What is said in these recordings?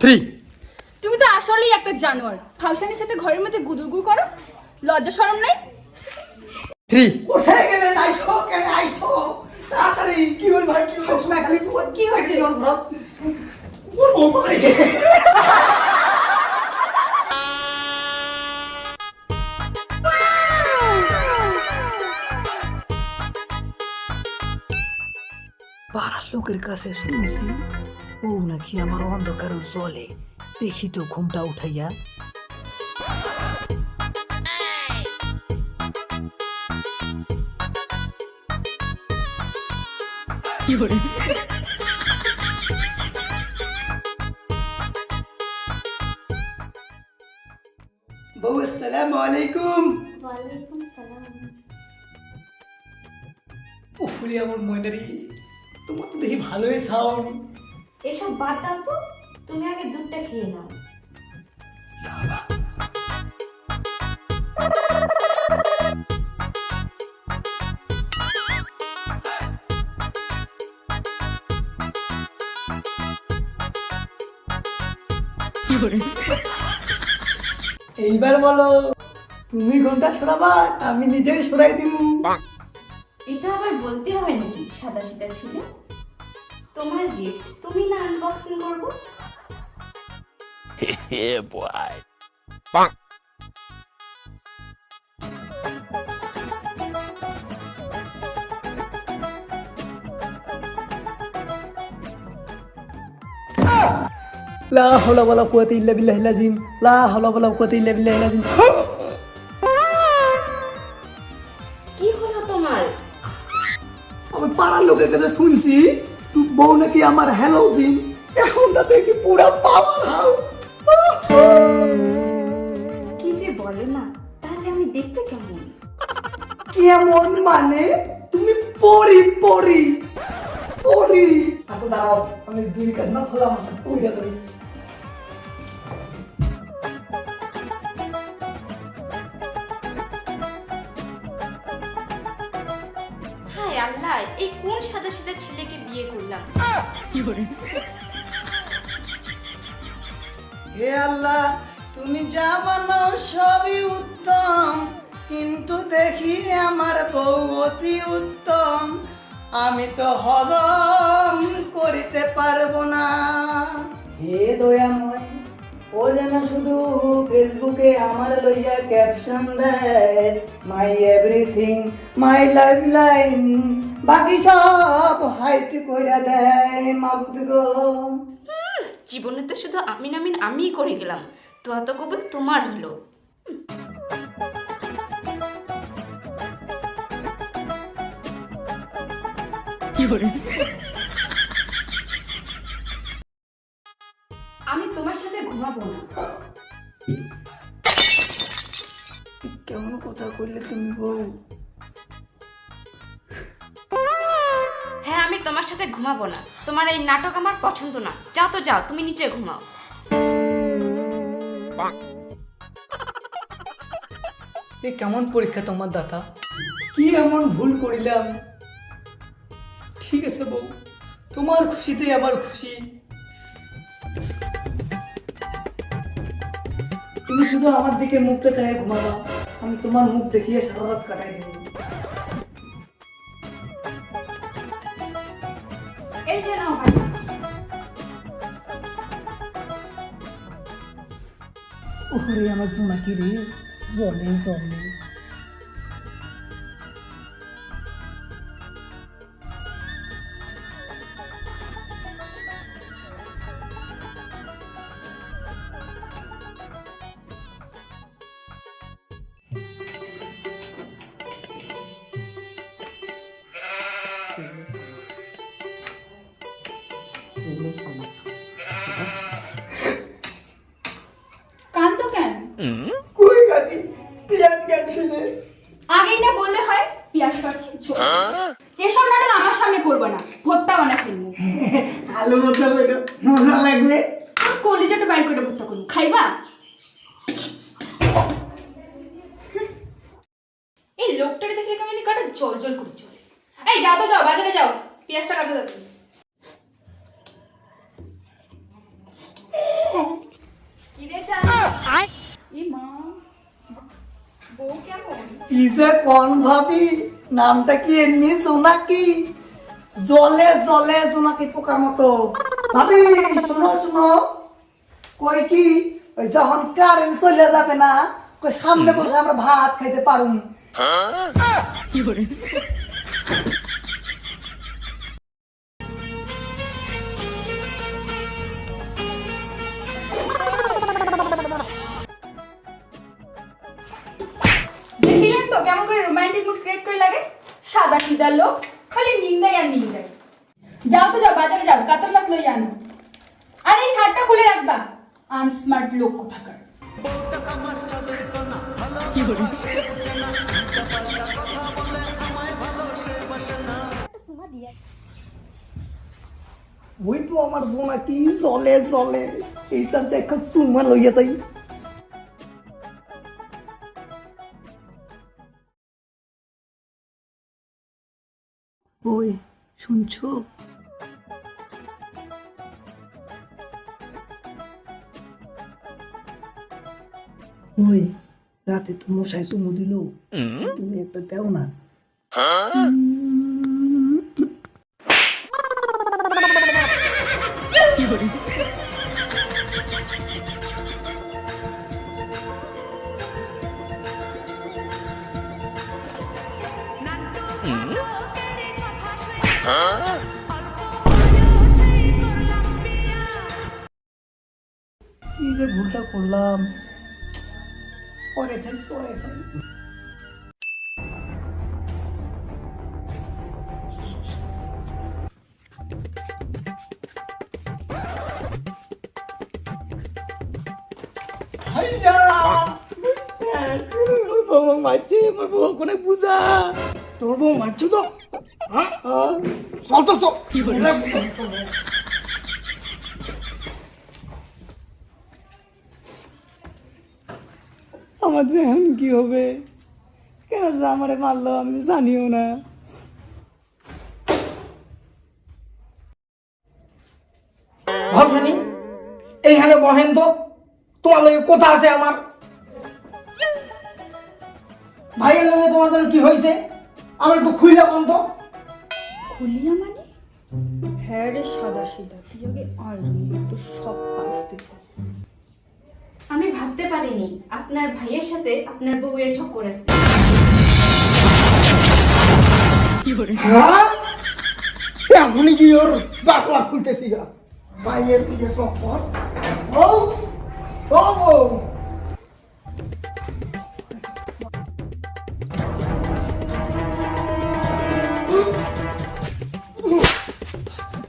3 তুমি তো আসলেই একটা জানোয়ার। ফাউশানের সাথে ঘরের মধ্যে গুদুরগুর করো, লজ্জা শরম নাই? 3 কোথায় গেলে আইছো কেন আইছো তাড়াতাড়ি কি হল ভাই কি হল না খালি তোমার কি হয়েছে? ওর ঘর ওর বউ পালাইছে পাড়ার লোকের কাছে শুনছি বউ নাকি আমার অন্ধকারে জলে দেখি তো ঘুমটা উঠাইয়া বউ আসসালামু আলাইকুম ওয়ালাইকুম সালাম। ওরে আমার ময়নারি তোমার তো দেখি ভালোই সাউন্ড এসব বাদ দাও তো, তুমি আগে দুধটা খেয়ে নাও। এইবার বলো তুমি ঘন্টা শোনাবা আমি নিজেই শোনাই দিব এটা আবার বলতে হবে নাকি সাদা সিধা ছিল? তোমার গিফট তুমি না আনবক্সিং করবো? Yeah, boy. Bonk. লা হাওলা ওয়ালা কুওয়াতা ইল্লা বিল্লাহিল আযীম লা হাওলা ওয়ালা কুওয়াতা ইল্লা বিল্লাহিল আযীম কি হলো তোমার? আমি পাড়ার লোকের কাছে শুনছি তুই বউ নাকি আমার হ্যালোজিন এখন তা দেখি পুরা পাওয়ার হাউস কি যে বলো না, তাহলে আমি দেখতে কেমন? কেমন মানে তুমি পরি পরি পরি আচ্ছা দাঁড়াও আমি দুই কাজ না ফলাম ওইটা ধরি হায় আল্লাহ, এই কোন সাদা সিধা ছেলেকে বিয়ে করলাম? হে আল্লাহ তুমি যা বানাও সবই উত্তম কিন্তু দেখি আমার বউ অতি উত্তম আমি তো হজম করিতে পারবো না হে দয়াময় ও যেন শুধু ফেসবুকে আমার লইয়া ক্যাপশন দেয় মাই এভরিথিং মাই লাইফ লাইন বাকি সব হাইট কইরা দেয় মাবুদ গো জীবনে তো শুধু আমিন আমিন আমিই করে গেলাম, তো এত কবুল তোমার হলো। আমি তোমার সাথে ঘুমাবো না। কেমন কথা কইলে তুমি বউ হ্যাঁ, আমি তোমার সাথে ঘুমাবো না। তোমার এই নাটক আমার পছন্দ না। যাও তো যাও, তুমি নিচে ঘুমাও। এ কেমন পরীক্ষা তোমার দাতা কি এমন ভুল করিলাম ঠিক আছে বউ তোমার খুশিতে আবার খুশি তুমি শুধু আমার দিকে মুখটা চাই ঘুমাবা আমি তোমার মুখ দেখিয়ে সারা রাত কাটাই দেব এই যে নাও ভাই। ওরে আমার জোনাকি রে জলে জলে কান্দ কেন? কই গাদি পেঁয়াজ কাটছিলে আগেই না বললে হয় পিয়াজ কাটছি। এসব নাটক আমার সামনে করবে না, ভর্তা বানা ফেলবো। আলু মশলা কইরা মজা লাগবে কলিজাটা বাইর করে ভর্তা করবো, খাইবা? এই লোকটাকে দেখলে কেমন কাটা জল জল করে চলে। এই যাও তো যাও, বাজারে যাও, পেঁয়াজটা কাটো দাও। কিসে কোন ভাবি নামটা কি এমনি জোনাকি জলে জলে জোনাকি পোকার মতো ভাবি শোনো শোনো কই কি ওই যখন কারেন্ট চলে যাবে না কই সামনে বসে আমরা ভাত খাইতে পারুম দেখিলেন তো কেমন করে রোমান্টিক মুড ক্রিয়েট করে লাগে সাদা সিধা লোক খালি নিন্দাই আর নিন্দাই যাও তো যাও বাজারে যাও কাতল মাছ লই আনো আর এই শার্টটা খুলে রাখবা আনস্মার্ট লোক কোথাকার ওই তো আমার জোনাকি জলে জলে এই চান্সে একটা চুমা লইয়া যাই ওই শুনছো ওই রাতে তো মশাই চুমু দিল তুমি একটা দেও না কি যে ভুলটা করলাম সরে খাই মারছে আমার বউ কোনে বুঝা তোর বউ মারছো তো চল তো চল কি আমার যে এখন কি হবে কেন যে আমারে মারলো আমি জানিও না ভাবসানি এইখানে বহেন তো তোমার লগে কথা আছে আমার ভাইয়ের লগে তোমার জন্য কি হয়েছে আমার একটু খুইলা বন্ধ খুলিয়া মানে হ্যাঁ রে সাদা সিধা তুই আগে আয়রনি তো সব পাস আমি ভাবতে পারিনি আপনার ভাইয়ের সাথে আপনার বউয়ের চক্কর আছে। এখনই কি ওর বাকলা খুলতেছি ভাইয়ের দিকে চক্কর ও ও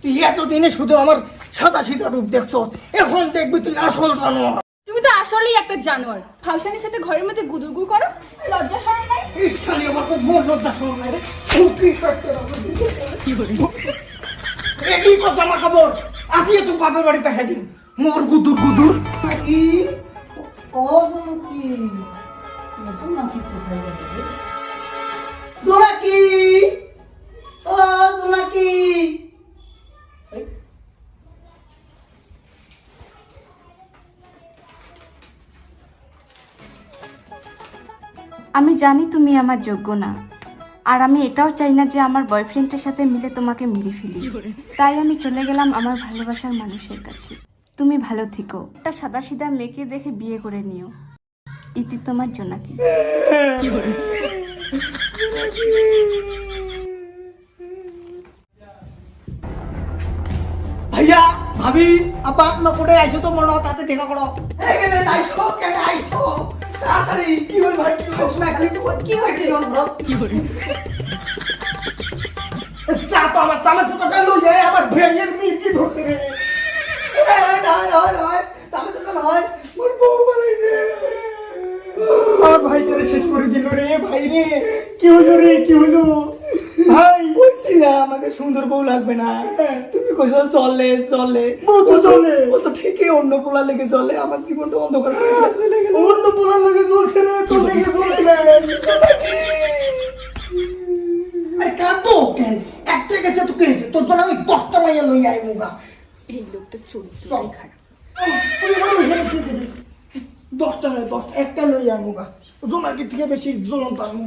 তুই এতদিনে শুধু আমার সাদা সিধা রূপ দেখছো এখন দেখবি তুই আসল জানোয়ার তুমি তো আসলেই একটা জানোয়ার ফাউশানের সাথে ঘরের মধ্যে গুদুরগুর করো লজ্জা শরম নাই খালি আমার খুব মন লজ্জা শোনো না রে কি করতে রেডি কর জামা কাপড় আসিয়ে তুই বাপের বাড়ি পাঠিয়ে দিন মোর গুদুর গুদুর কি ও কি জোনাকি কোথায় গেছে জোনাকি ও জোনাকি আমি জানি তুমি আমার যোগ্য না আর আমি এটাও চাই না যে আমার বয়ফ্রেন্ডের সাথে মিলে তোমাকে মেরে ফেলি তাই আমি চলে গেলাম আমার ভালোবাসার মানুষের কাছে তুমি ভালো থেকো একটা সাদাসিধা মেয়েকে দেখে বিয়ে করে নিও ইতি তোমার জোনাকি ভাইয়া ভাবি আপা না কোটে আইছো তো মনে তাতে দেখা করো এখানে আইছো কেন আইছো তাড়াতাড়ি কি হল ভাই কি হল না খালি তো কি হয়েছে জন ব্রো কি হল সাতো আমার চামচ তো গেল এই আমার ভাইয়ের মিটি ধরতে রে চামচ তো নয় মোর বউ বলেছে আমার ভাই তোরে শেষ করে দিল রে ভাই রে কি হলো রে কি হলো ভাই বলছি না আমাকে সুন্দর বউ লাগবে না তুমি কইছো চলে চলে বউ তো চলে ও তো ঠিকই অন্য পোলা লেগে চলে আমার জীবনটা অন্ধকার করে চলে গেল অন্য পোলা লেগে চলছে রে তোর লেগে চলে আরে কাঁদো কেন একটা গেছে তো কে তোর জন্য আমি 10টা মাইয়া লই আই মুগা এই লোকটা চরিত্রই খারাপ 10টা নয় 10 একটা লই আনুগা জোনাকি থেকে বেশি জ্বলন্ত আনু